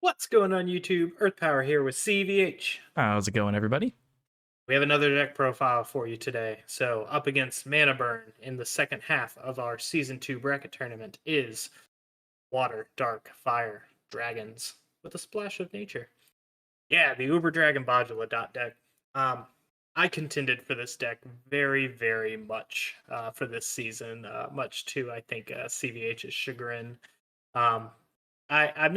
What's going on YouTube? Earth Power here with CVH. How's it going, everybody? We have another deck profile for you today. So up against Mana Burn in the second half of our Season 2 bracket tournament is Water, Dark, Fire, Dragons with a splash of nature. Yeah, the Uber Dragon Bajula dot deck. Um, I contended for this deck very, very much for this season, much to, I think, CVH's chagrin. Um, I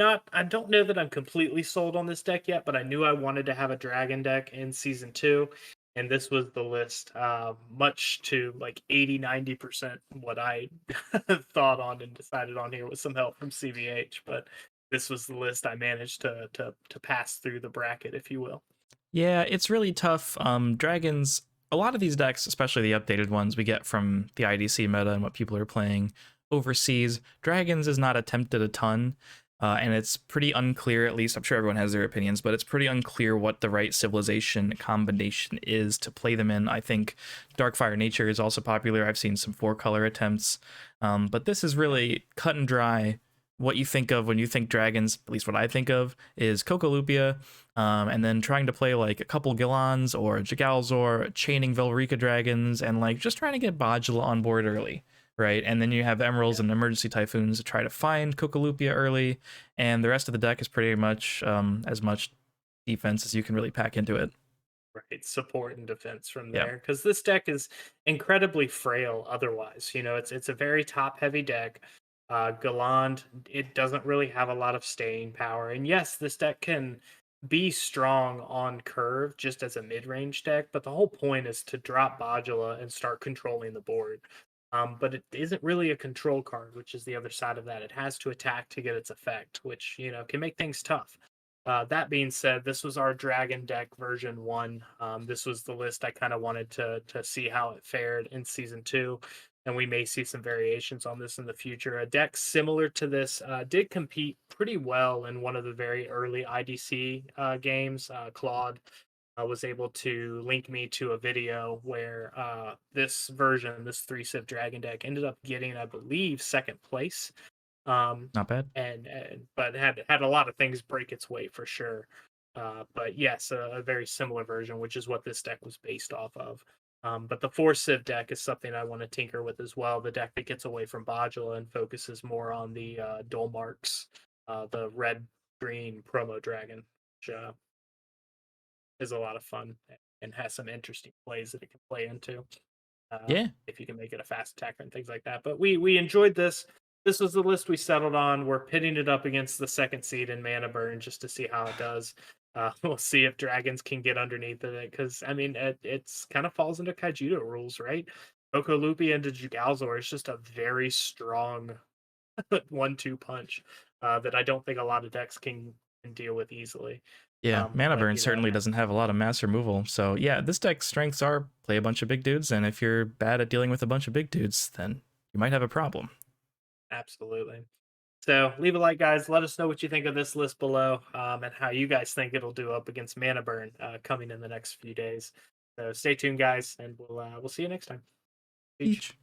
don't know that I'm completely sold on this deck yet, but I knew I wanted to have a dragon deck in season 2, and this was the list, much to like 80-90% what I thought on and decided on here with some help from CVH, but this was the list I managed to pass through the bracket, if you will. Yeah, it's really tough. Dragons, a lot of these decks, especially the updated ones we get from the IDC meta and what people are playing overseas, Dragons is not attempted a ton, and it's pretty unclear, at least I'm sure everyone has their opinions, but it's pretty unclear what the right civilization combination is to play them in. I think Darkfire Nature is also popular. I've seen some 4-color attempts, but this is really cut and dry. What you think of when you think dragons, at least what I think of, is Coco Lupia, and then trying to play like a couple Gilands or Jagalzor, chaining Velyrika dragons, and like just trying to get Bajula on board early, right? And then you have Emeralds and Emergency Typhoons to try to find Coco Lupia early, and the rest of the deck is pretty much as much defense as you can really pack into it. Right, support and defense from Yeah. there because this deck is incredibly frail otherwise. It's a very top heavy deck. Giland, it doesn't really have a lot of staying power. And yes, this deck can be strong on curve just as a mid-range deck, but the whole point is to drop Bajula and start controlling the board. But it isn't really a control card, which is the other side of that. It has to attack to get its effect, which can make things tough. That being said, this was our Dragon deck version 1. This was the list I kind of wanted to see how it fared in season 2, and we may see some variations on this in the future. A deck similar to this did compete pretty well in one of the very early IDC games. Claude was able to link me to a video where this version, this 3-Civ Dragon deck, ended up getting, I believe, second place, Not bad. and but had a lot of things break its way for sure. But yes, a very similar version, which is what this deck was based off of. But the 4 Civ deck is something I want to tinker with as well. The deck that gets away from Bajula and focuses more on the Dole Marks, the red green promo dragon, which is a lot of fun and has some interesting plays that it can play into Yeah. if you can make it a fast attacker and things like that. But we enjoyed this. This was the list we settled on. We're pitting it up against the second seed in Mana Burn just to see how it does. We'll see if dragons can get underneath of it because I mean it's kind of falls into Kaijudo rules, right? Coco Lupia into Jagalzor is just a very strong 1-2 punch that I don't think a lot of decks can deal with easily. Yeah, Mana But Burn certainly doesn't have a lot of mass removal. So yeah, this deck's strengths are play a bunch of big dudes, and if you're bad at dealing with a bunch of big dudes, then you might have a problem. absolutely. So leave a like, guys. Let us know what you think of this list below, and how you guys think it'll do up against Mana Burn coming in the next few days. So stay tuned, guys, and we'll see you next time. Peace. Each.